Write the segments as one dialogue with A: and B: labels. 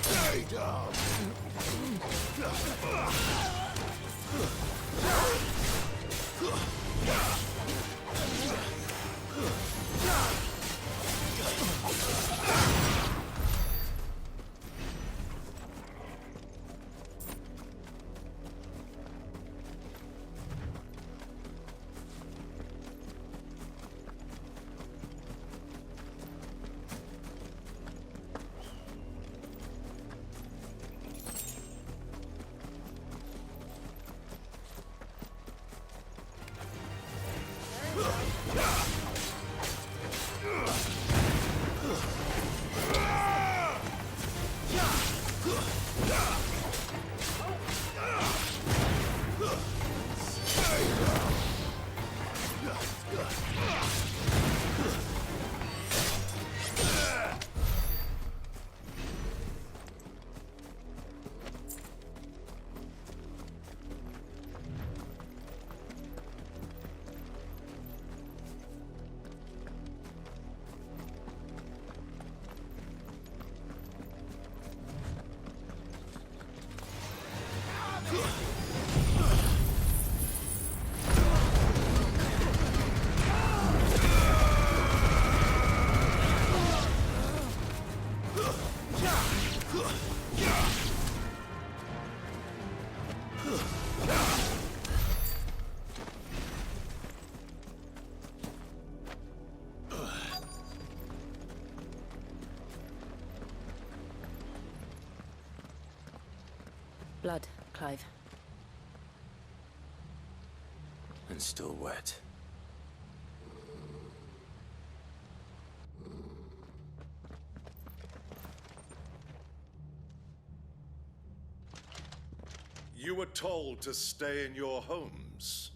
A: Stay down!
B: Blood, Clive.
C: And still wet.
D: You were told to stay in your homes.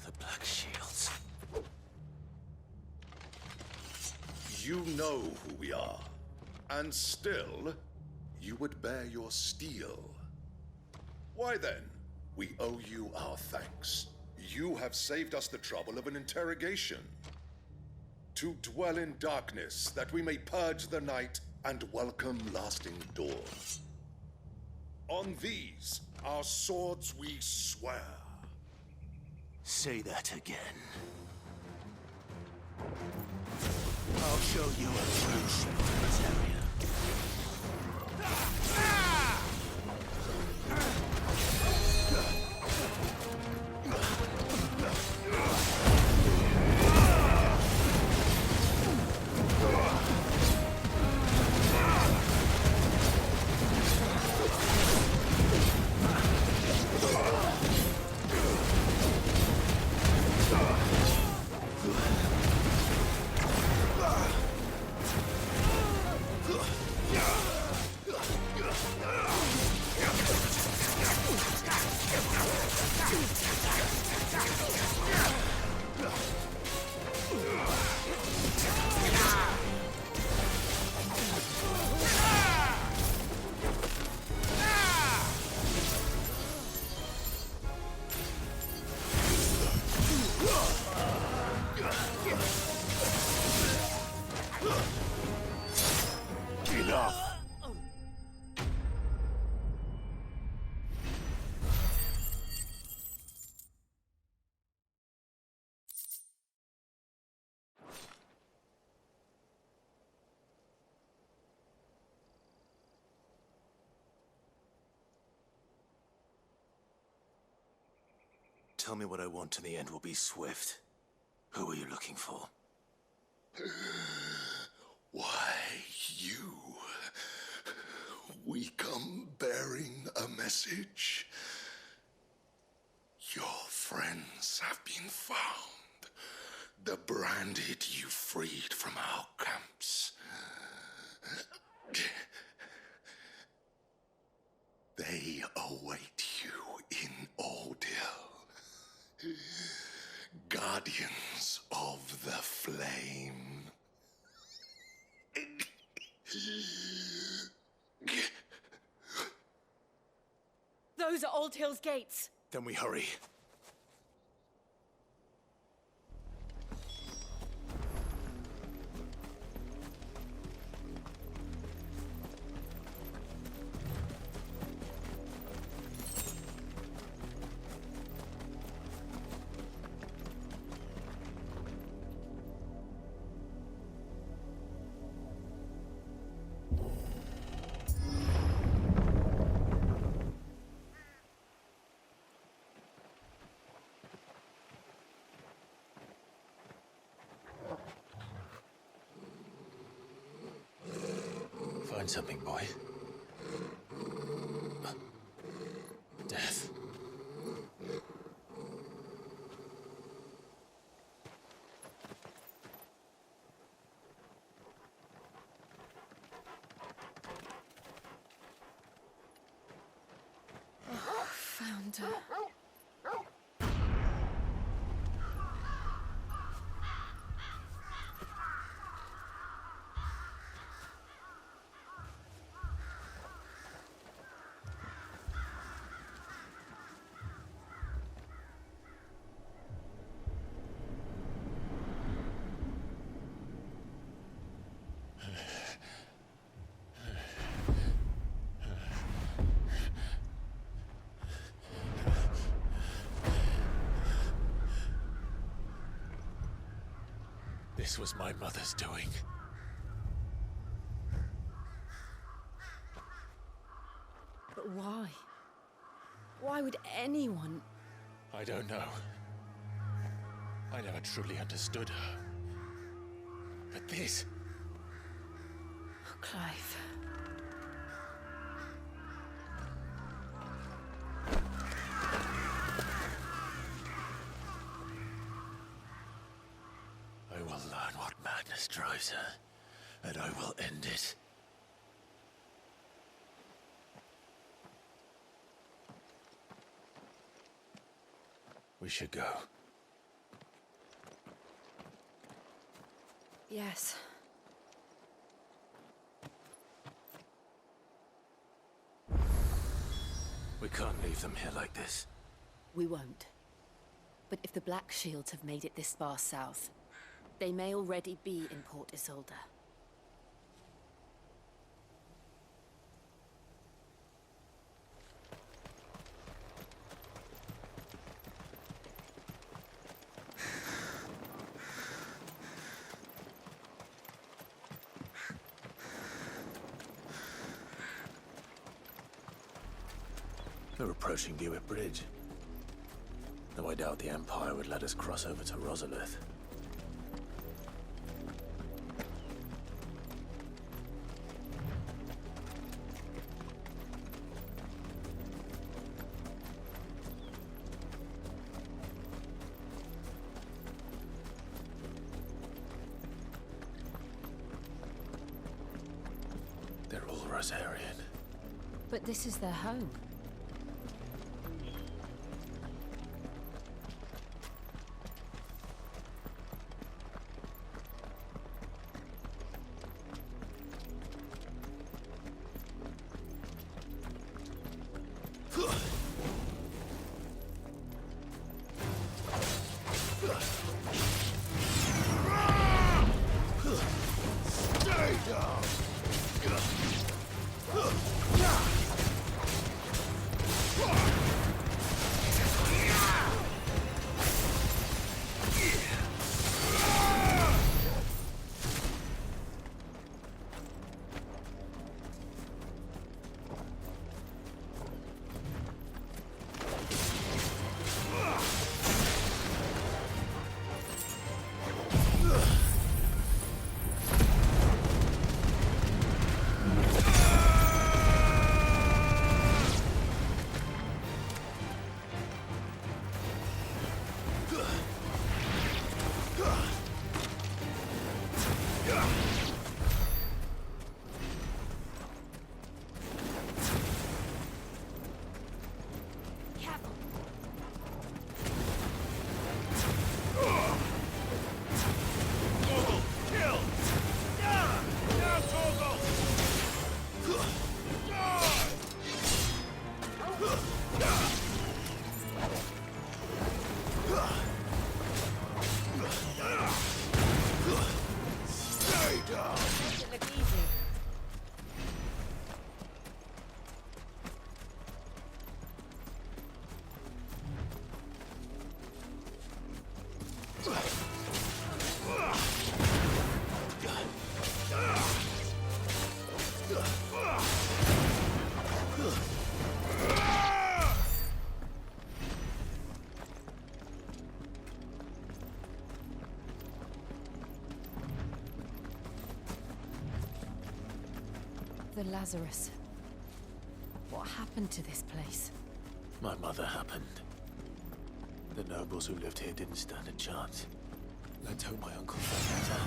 C: The Black Shields.
D: You know who we are. And still, you would bear your steel. Why then, we owe you our thanks. You have saved us the trouble of an interrogation. To dwell in darkness, that we may purge the night and welcome lasting dawn. On these, our swords we swear.
C: Say that again. I'll show you a true proletariat. Tell me what I want and the end will be swift. Who are you looking for?
D: Why, you. We come bearing a message. Your friends have been found. The branded you freed from our camps. They await you in Ordeal. Guardians of the Flame.
B: Those are Old Hill's gates.
C: Then we hurry. Find something, boy. Death.
B: Found her.
C: This was my mother's doing.
B: But why? Why would anyone...
C: I don't know. I never truly understood her. But this...
B: Oh, Clive.
C: I will learn what madness drives her, and I will end it. We should go.
B: Yes.
C: We can't leave them here like this.
B: We won't. But if the Black Shields have made it this far south, they may already be in Port Isolde.
C: We're approaching Buick Bridge. Though I doubt the Empire would let us cross over to Rosalith. They're all Rosarian.
B: But this is their home. The Lazarus. What happened to this place?
C: My mother happened. The nobles who lived here didn't stand a chance. Let's hope my uncle found better.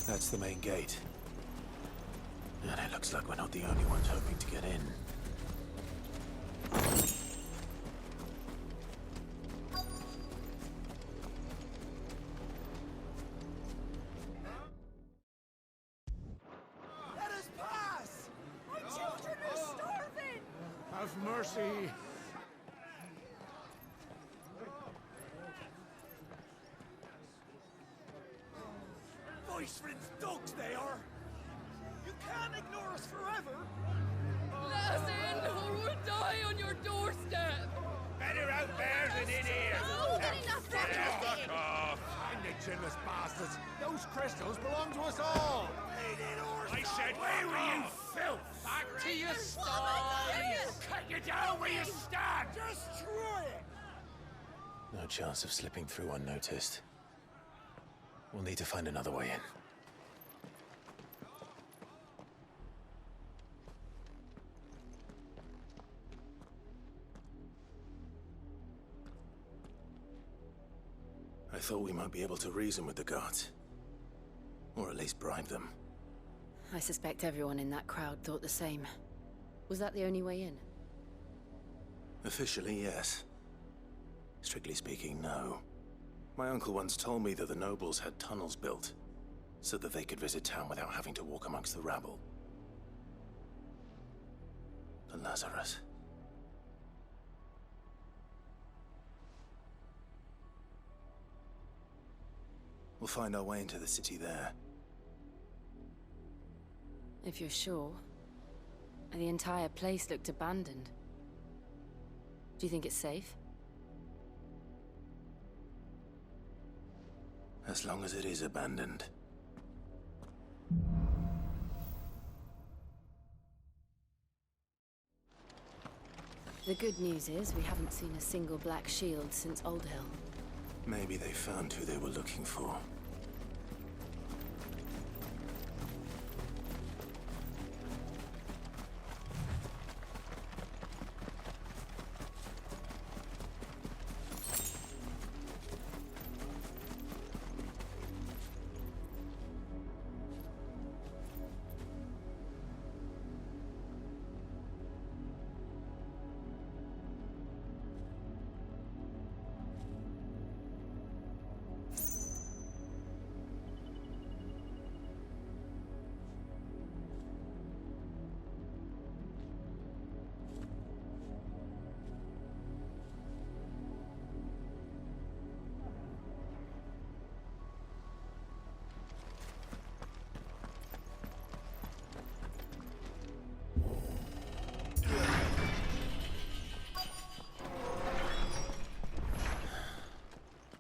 C: That's the main gate. And it looks like we're not the only ones hoping to get in.
A: Let us pass! My children are starving!
C: Have mercy!
A: Voice-ridden dogs they are! You can't ignore us forever!
E: Let us in, or we'll die on your doorstep!
A: Better out there than in here!
E: Oh, get enough
A: Fuck off! Find the chinless bastards! Those crystals belong to us all! I said, where were you, filth? Back to your sties! Cut you down where you stand! Destroy it!
C: No chance of slipping through unnoticed. We'll need to find another way in. I thought we might be able to reason with the guards. Or at least bribe them.
B: I suspect everyone in that crowd thought the same. Was that the only way in?
C: Officially, yes. Strictly speaking, no. My uncle once told me that the nobles had tunnels built, so that they could visit town without having to walk amongst the rabble. The Lazarus. We'll find our way into the city there.
B: If you're sure. The entire place looked abandoned. Do you think it's safe?
C: As long as it is abandoned.
B: The good news is we haven't seen a single black shield since Old Hill.
C: Maybe they found who they were looking for.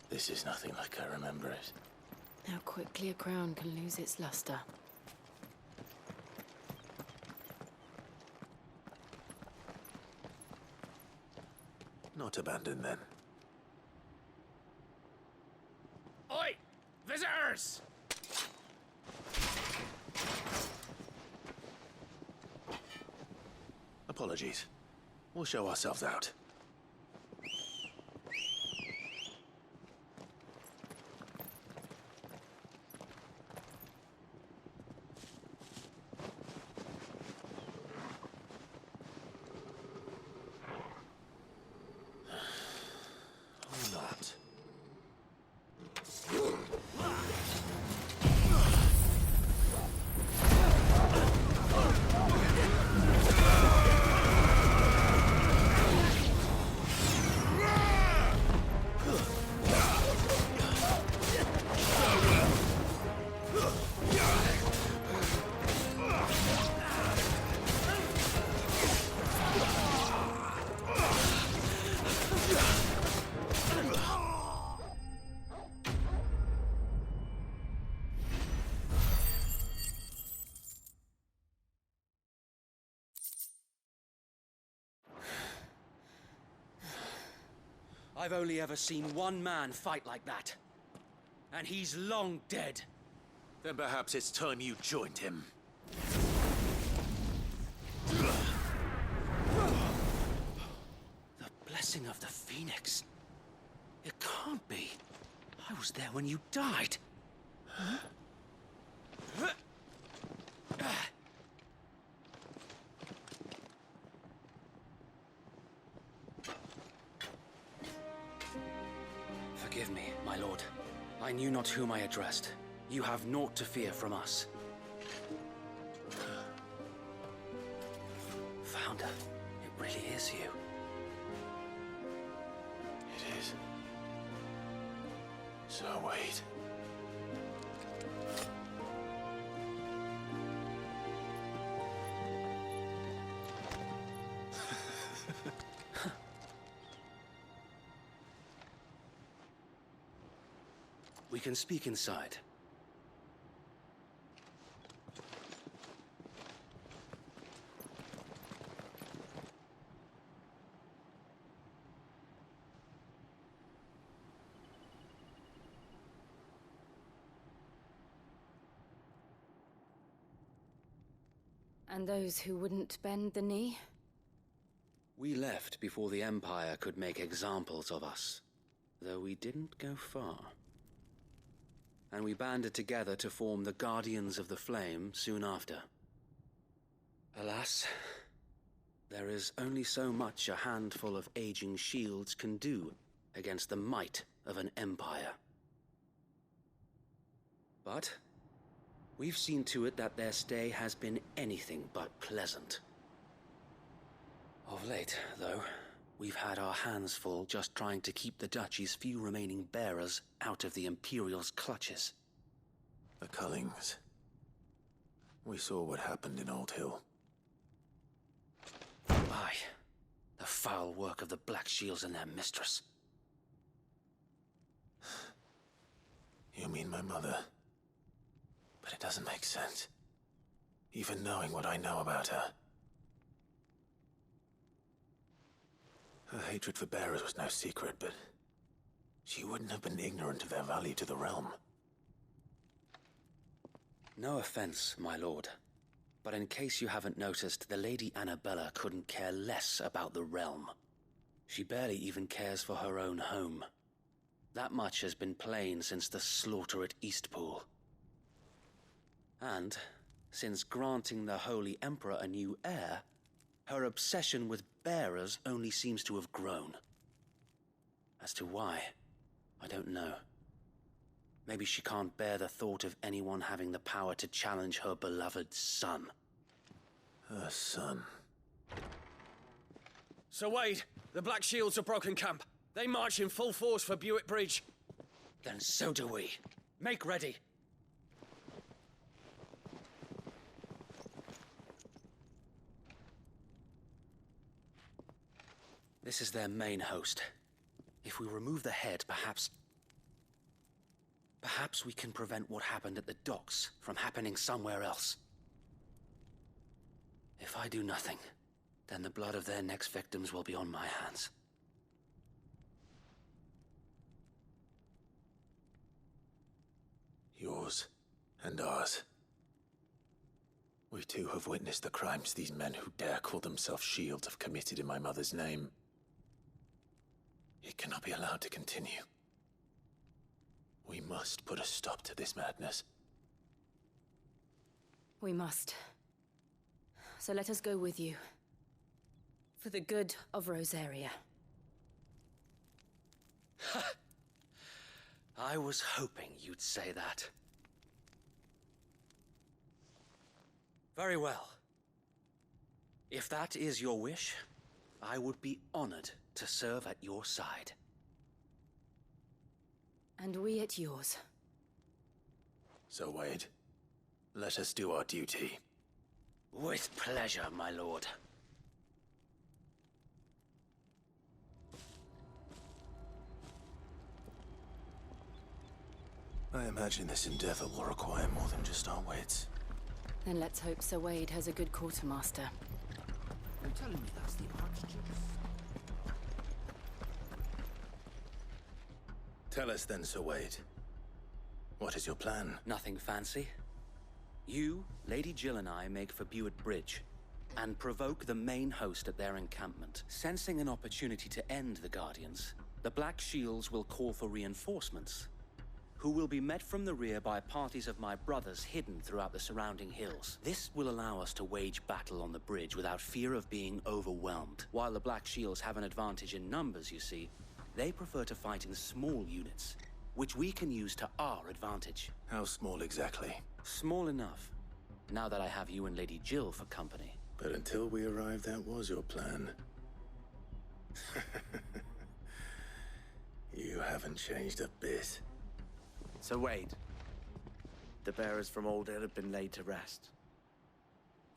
C: This is nothing like I remember it.
B: How quickly a crown can lose its luster.
C: Not abandoned, then.
A: Oi! Visitors!
C: Apologies. We'll show ourselves out. Or not.
F: I've only ever seen one man fight like that. And he's long dead.
C: Then perhaps it's time you joined him.
F: The blessing of the Phoenix. It can't be. I was there when you died. Forgive me, my lord. I knew not whom I addressed. You have naught to fear from us. Founder, it really is you.
C: It is. So wait.
F: We can speak inside.
B: And those who wouldn't bend the knee?
F: We left before the Empire could make examples of us, though we didn't go far. And we banded together to form the Guardians of the Flame soon after. Alas, there is only so much a handful of aging shields can do against the might of an empire. But we've seen to it that their stay has been anything but pleasant. Of late, though, we've had our hands full just trying to keep the Duchy's few remaining bearers out of the Imperial's clutches.
C: The Cullings. We saw what happened in Old Hill.
F: Aye, the foul work of the Black Shields and their mistress.
C: You mean my mother? But it doesn't make sense. Even knowing what I know about her. Her hatred for bearers was no secret, but she wouldn't have been ignorant of their value to the realm.
F: No offense, my lord, but in case you haven't noticed, the Lady Annabella couldn't care less about the realm. She barely even cares for her own home. That much has been plain since the slaughter at Eastpool. And, since granting the Holy Emperor a new heir, her obsession with bearers only seems to have grown. As to why, I don't know. Maybe she can't bear the thought of anyone having the power to challenge her beloved son.
C: Her son.
G: Sir Wade, the Black Shields have broken camp. They march in full force for Buick Bridge.
F: Then so do we. Make ready. This is their main host. If we remove the head, perhaps we can prevent what happened at the docks from happening somewhere else. If I do nothing, then the blood of their next victims will be on my hands.
C: Yours and ours. We too have witnessed the crimes these men who dare call themselves shields have committed in my mother's name. It cannot be allowed to continue. We must put a stop to this madness.
B: We must. So let us go with you. For the good of Rosaria.
F: I was hoping you'd say that. Very well. If that is your wish, I would be honored to serve at your side.
B: And we at yours.
C: So, Wade, let us do our duty.
F: With pleasure, my lord.
C: I imagine this endeavor will require more than just our wits.
B: Then let's hope Sir Wade has a good quartermaster.
A: You're telling me that's the Archduke?
C: Tell us then, Sir Wade. What is your plan?
F: Nothing fancy. You, Lady Jill and I make for Buett Bridge, and provoke the main host at their encampment. Sensing an opportunity to end the Guardians, the Black Shields will call for reinforcements, who will be met from the rear by parties of my brothers hidden throughout the surrounding hills. This will allow us to wage battle on the bridge without fear of being overwhelmed. While the Black Shields have an advantage in numbers, you see, they prefer to fight in small units, which we can use to our advantage.
C: How small exactly?
F: Small enough, now that I have you and Lady Jill for company.
C: But until we arrived, that was your plan. You haven't changed a bit.
H: Sir Wade, the bearers from Oldale have been laid to rest.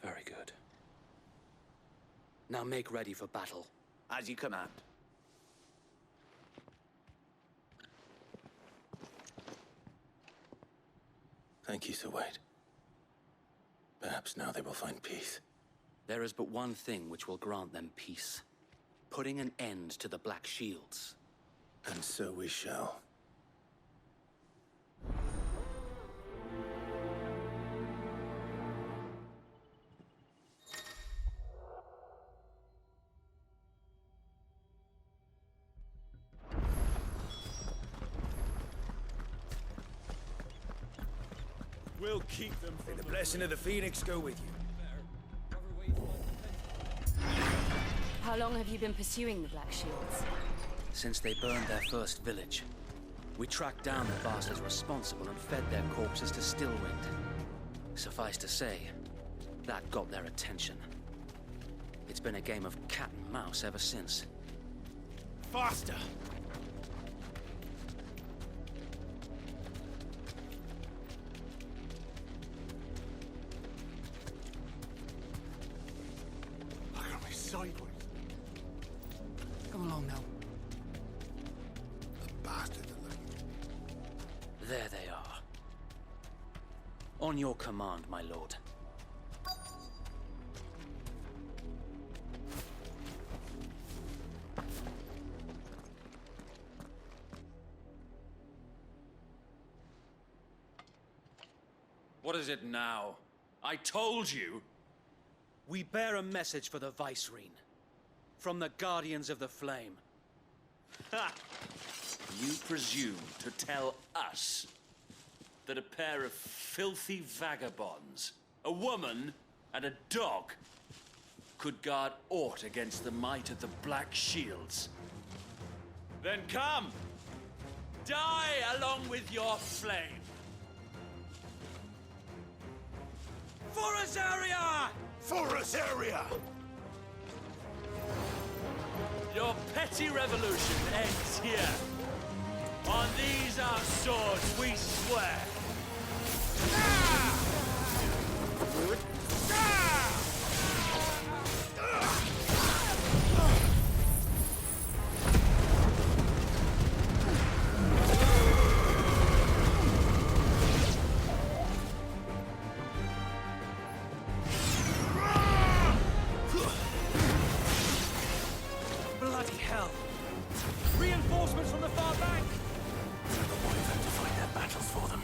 F: Very good. Now make ready for battle.
H: As you command.
C: Thank you, Sir Wade. Perhaps now they will find peace.
F: There is but one thing which will grant them peace. Putting an end to the Black Shields.
C: And so we shall.
A: We'll keep them from the blessing of the Phoenix go with you.
B: How long have you been pursuing the Black Shields?
F: Since they burned their first village, we tracked down the bastards responsible and fed their corpses to Stillwind. Suffice to say, that got their attention. It's been a game of cat and mouse ever since.
A: Faster! Look at me sideways. Come along now. The bastards are looking.
F: There they are. On your command, my lord.
G: What is it now? I told you!
F: We bear a message for the Vicereine. From the Guardians of the Flame.
I: Ha! You presume to tell us that a pair of filthy vagabonds, a woman and a dog, could guard aught against the might of the Black Shields? Then come! Die along with your flame! For Rosaria!
A: For Rosaria!
I: Your petty revolution ends here. On these our swords we swear.
G: Bloody hell! Reinforcements from the far bank!
C: Tell the Wyvern to fight their battles for them.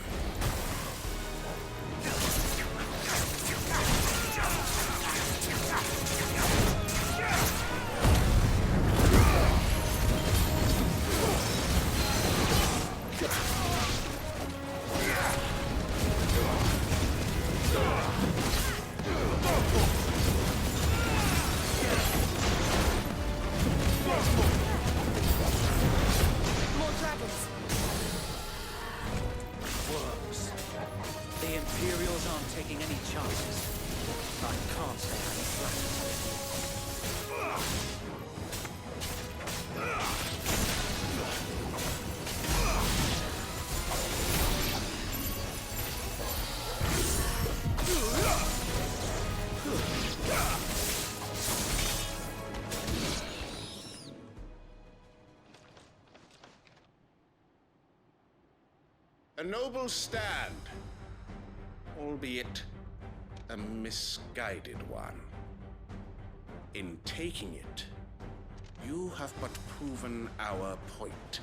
F: The Imperials aren't taking any chances. I can't say I'm flattered.
D: A noble stand, albeit a misguided one. In taking it, you have but proven our point,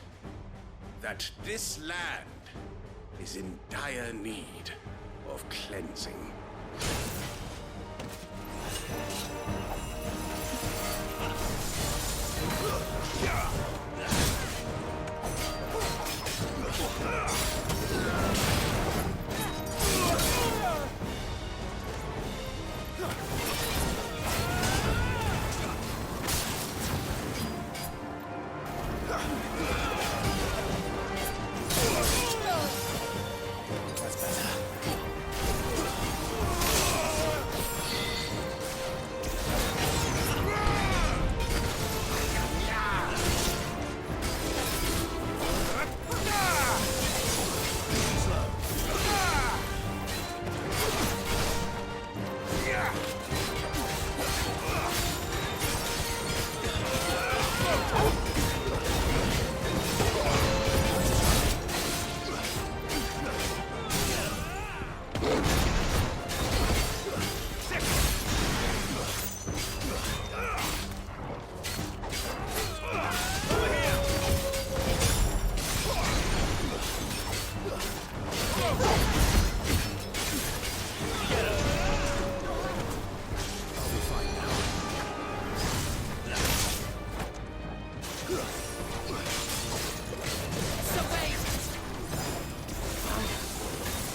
D: that this land is in dire need of cleansing.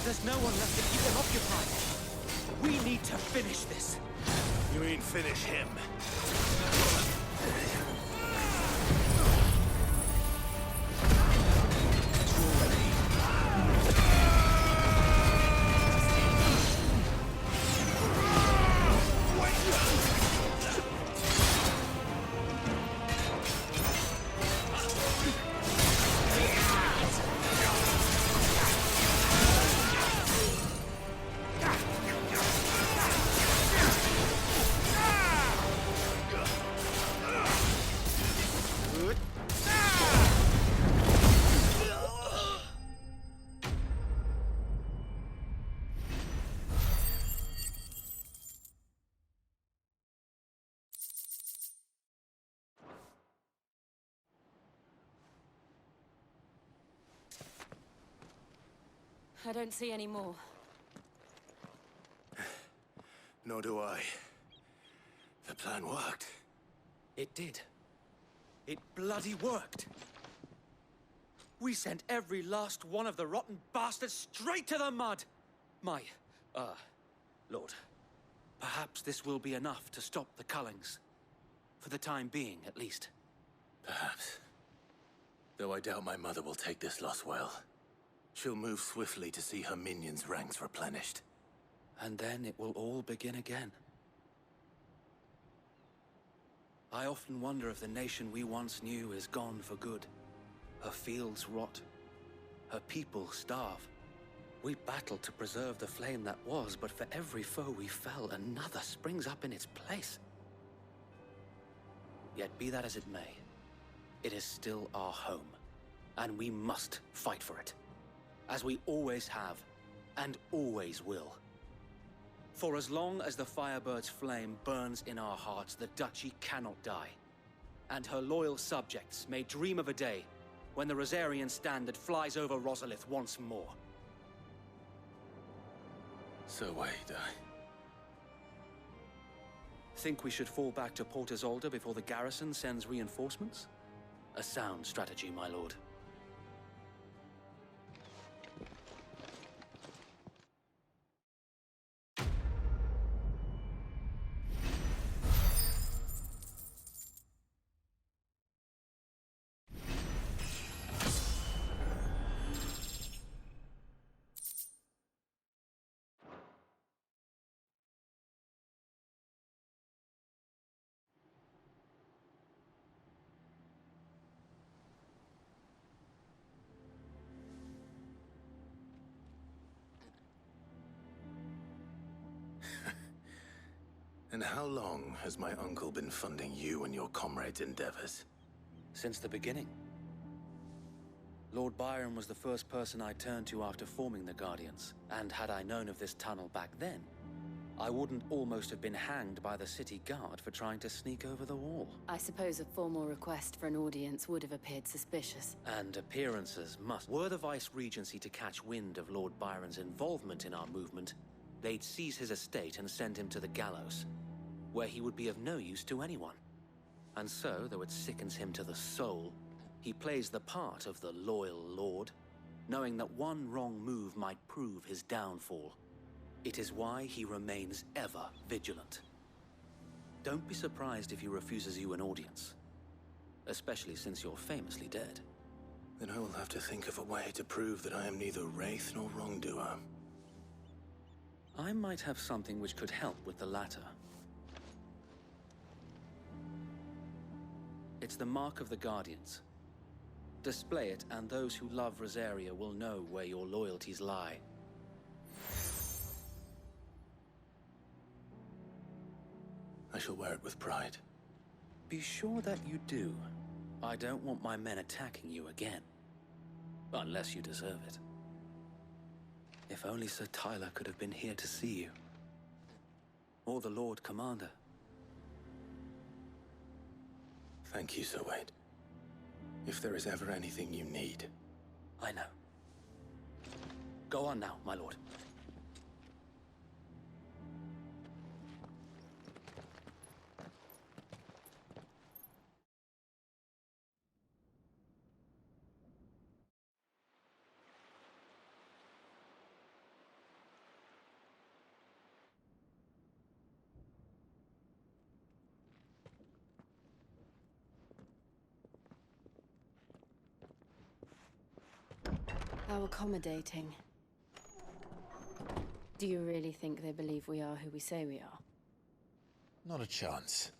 F: There's no one left to keep them occupied. We need to finish this.
C: You mean finish him?
B: I don't see any more.
C: Nor do I. The plan worked.
F: It did. It bloody worked. We sent every last one of the rotten bastards straight to the mud! My, Lord, perhaps this will be enough to stop the Cullings. For the time being, at least.
C: Perhaps. Though I doubt my mother will take this loss well. She'll move swiftly to see her minions' ranks replenished.
F: And then it will all begin again. I often wonder if the nation we once knew is gone for good. Her fields rot. Her people starve. We battled to preserve the flame that was, but for every foe we fell, another springs up in its place. Yet be that as it may, it is still our home, and we must fight for it. As we always have, and always will. For as long as the Firebird's flame burns in our hearts, the Duchy cannot die. And her loyal subjects may dream of a day when the Rosarian standard flies over Rosalith once more.
C: So wait,
F: Think we should fall back to Port Isolde before the garrison sends reinforcements? A sound strategy, my lord.
C: And how long has my uncle been funding you and your comrades' endeavors?
F: Since the beginning. Lord Byron was the first person I turned to after forming the Guardians, and had I known of this tunnel back then, I wouldn't almost have been hanged by the city guard for trying to sneak over the wall.
B: I suppose a formal request for an audience would have appeared suspicious.
F: And appearances must. Were the Vice-Regency to catch wind of Lord Byron's involvement in our movement, they'd seize his estate and send him to the gallows, where he would be of no use to anyone. And so, though it sickens him to the soul, he plays the part of the loyal lord, knowing that one wrong move might prove his downfall. It is why he remains ever vigilant. Don't be surprised if he refuses you an audience, especially since you're famously dead.
C: Then I will have to think of a way to prove that I am neither wraith nor wrongdoer.
F: I might have something which could help with the latter. It's the Mark of the Guardians. Display it, and those who love Rosaria will know where your loyalties lie.
C: I shall wear it with pride.
F: Be sure that you do. I don't want my men attacking you again. Unless you deserve it. If only Sir Tyler could have been here to see you. Or the Lord Commander.
C: Thank you, Sir Wade. If there is ever anything you need.
F: I know. Go on now, my lord.
B: How accommodating. Do you really think they believe we are who we say we are?
C: Not a chance.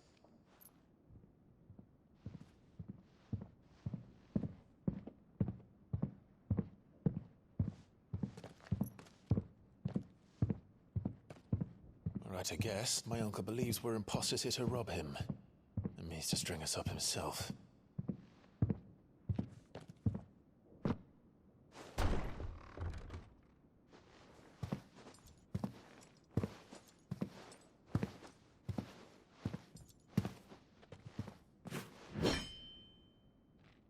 C: Right, I guess. My uncle believes we're imposters here to rob him. And means to string us up himself.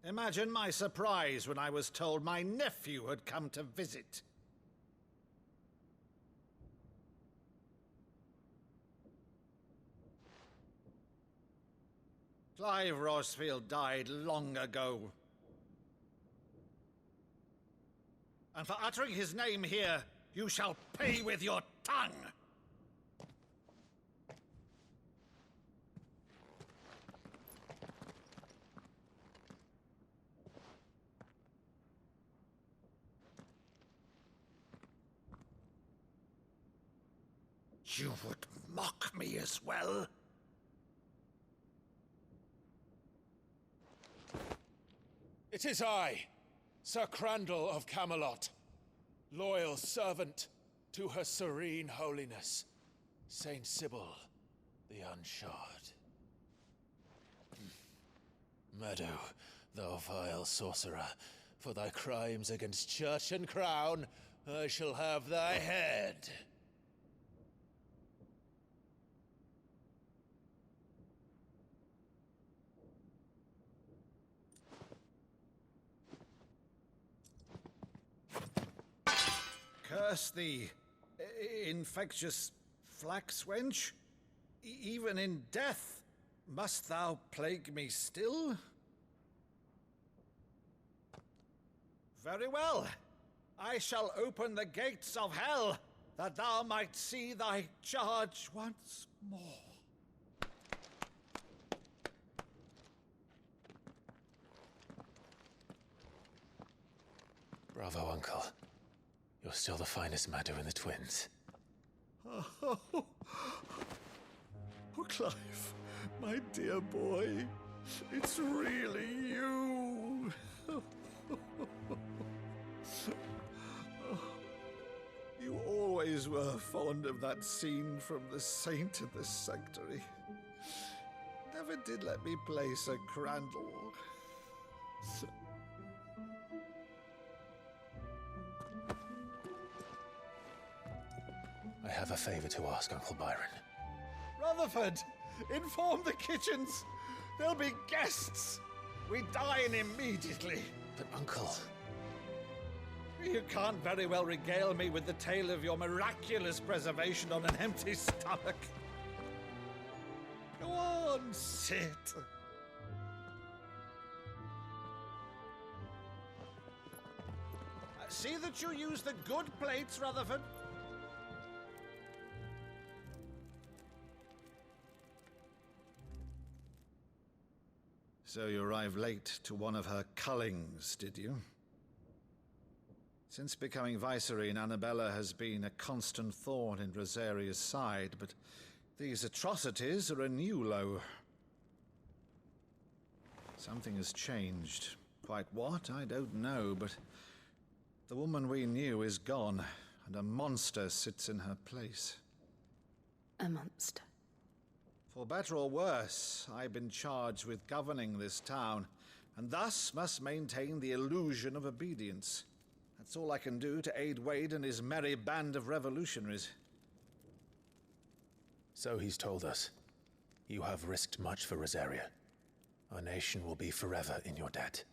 A: Imagine my surprise when I was told my nephew had come to visit. Clive Rosfield died long ago. And for uttering his name here, you shall pay with your tongue! You would mock me as well?
J: It is I, Sir Crandall of Camelot, loyal servant to Her Serene Holiness, Saint Sybil the Unshod. Meadow, thou vile sorcerer, for thy crimes against church and crown, I shall have thy head.
A: Curse thee, infectious flax wench. Even in death, must thou plague me still? Very well. I shall open the gates of hell, that thou might see thy charge once more.
C: Bravo, Uncle. You're still the finest Maddo in the twins.
A: Oh, Clive, my dear boy, it's really you. You always
K: always were fond of that scene from The Saint and the Sanctuary. Never did let me play Sir Crandall.
J: I have a favor to ask, Uncle Byron.
K: Rutherford, inform the kitchens. There'll be guests. We dine immediately.
J: But, Uncle...
K: You can't very well regale me with the tale of your miraculous preservation on an empty stomach. Go on, sit. See that you use the good plates, Rutherford. So you arrived late to one of her cullings, did you? Since becoming Vicereine, Annabella has been a constant thorn in Rosaria's side, but these atrocities are a new low. Something has changed. Quite what, I don't know, but the woman we knew is gone, and a monster sits in her place.
B: A monster.
K: For better or worse, I've been charged with governing this town, and thus must maintain the illusion of obedience. That's all I can do to aid Wade and his merry band of revolutionaries.
J: So he's told us. You have risked much for Rosaria. Our nation will be forever in your debt.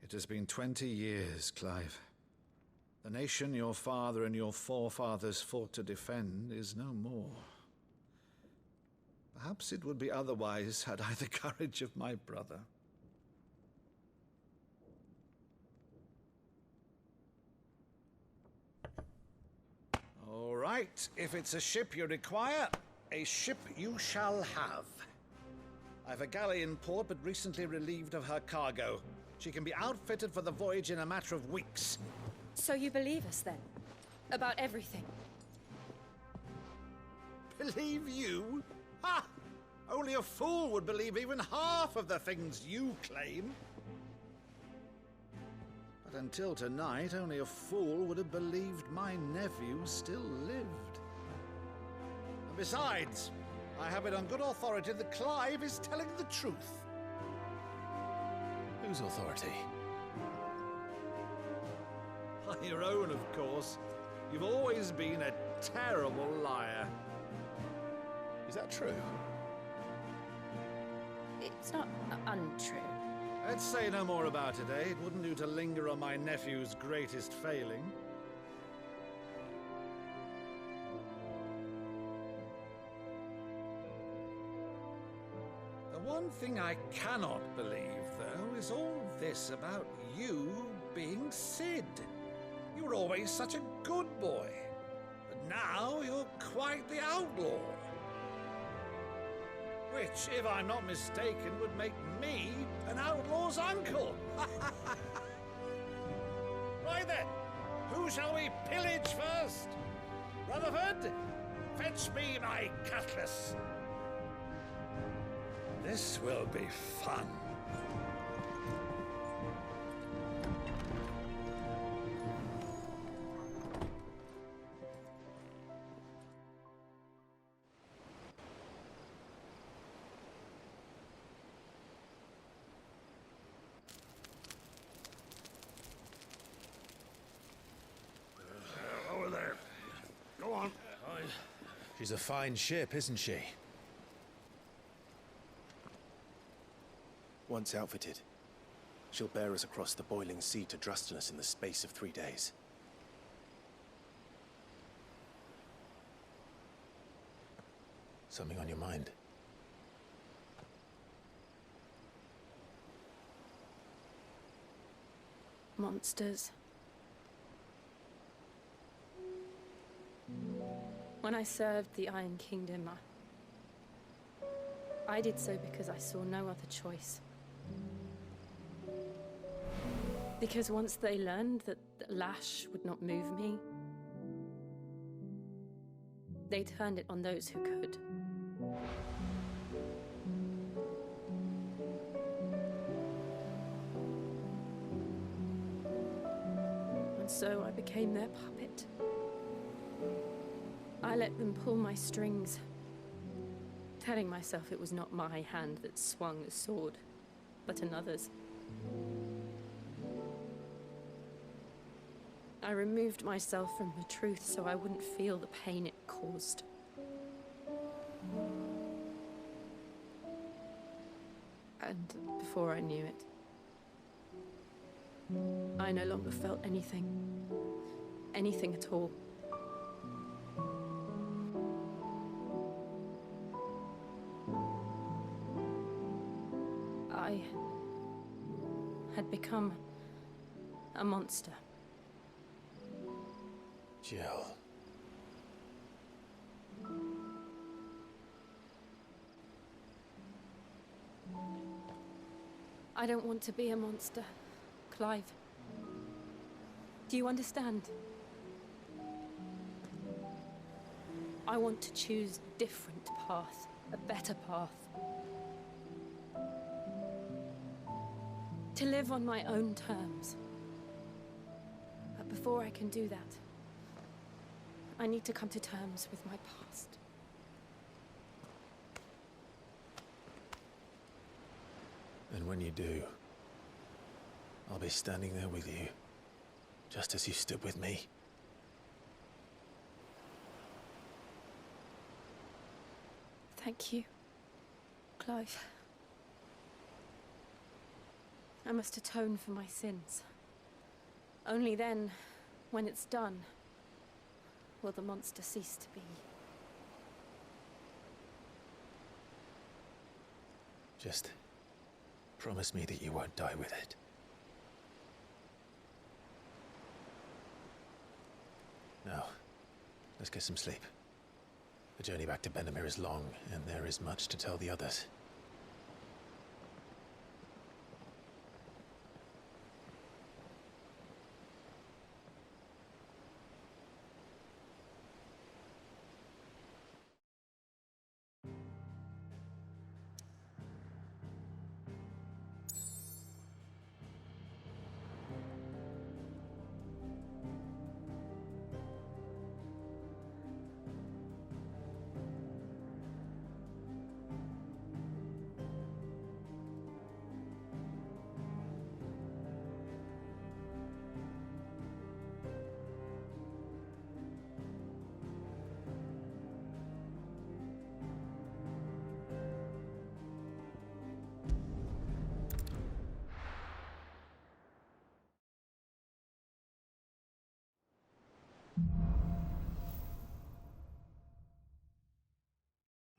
K: It has been 20 years, Clive. The nation your father and your forefathers fought to defend is no more. Perhaps it would be otherwise had I the courage of my brother. All right, if it's a ship you require, a ship you shall have. I've a galley in port, but recently relieved of her cargo. She can be outfitted for the voyage in a matter of weeks.
B: So you believe us, then? About everything?
K: Believe you? Ha! Only a fool would believe even half of the things you claim. But until tonight, only a fool would have believed my nephew still lived. And besides, I have it on good authority that Clive is telling the truth.
J: Whose authority?
K: Your own, of course. You've always been a terrible liar.
J: Is that true?
B: It's not untrue.
K: Let's say no more about it, eh? It wouldn't do to linger on my nephew's greatest failing. The one thing I cannot believe, though, is all this about you being Sid. You were always such a good boy, but now you're quite the outlaw. Which, if I'm not mistaken, would make me an outlaw's uncle. Right then, who shall we pillage first? Rutherford, fetch me my cutlass. This will be fun.
A: Over there. Go on.
J: She's a fine ship, isn't she?
C: Once outfitted, she'll bear us across the boiling sea to Drustinus in the space of 3 days.
J: Something on your mind?
B: Monsters. When I served the Iron Kingdom, I did so because I saw no other choice. Because once they learned that the lash would not move me, they turned it on those who could.
E: So I became their puppet. I let them pull my strings, telling myself it was not my hand that swung the sword, but another's. I removed myself from the truth so I wouldn't feel the pain it caused. And before I knew it, I no longer felt anything. Anything at all. I had become a monster.
J: Jill.
E: I don't want to be a monster, Clive. Do you understand? I want to choose a different path, a better path. To live on my own terms. But before I can do that, I need to come to terms with my past.
J: And when you do, I'll be standing there with you, just as you stood with me.
E: Thank you, Clive. I must atone for my sins. Only then, when it's done, will the monster cease to be.
J: Just promise me that you won't die with it. Now, let's get some sleep. The journey back to Benamir is long, and there is much to tell the others.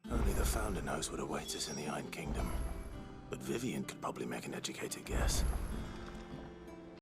C: Only the Founder knows what awaits us in the Iron Kingdom. But Vivian could probably make an educated guess.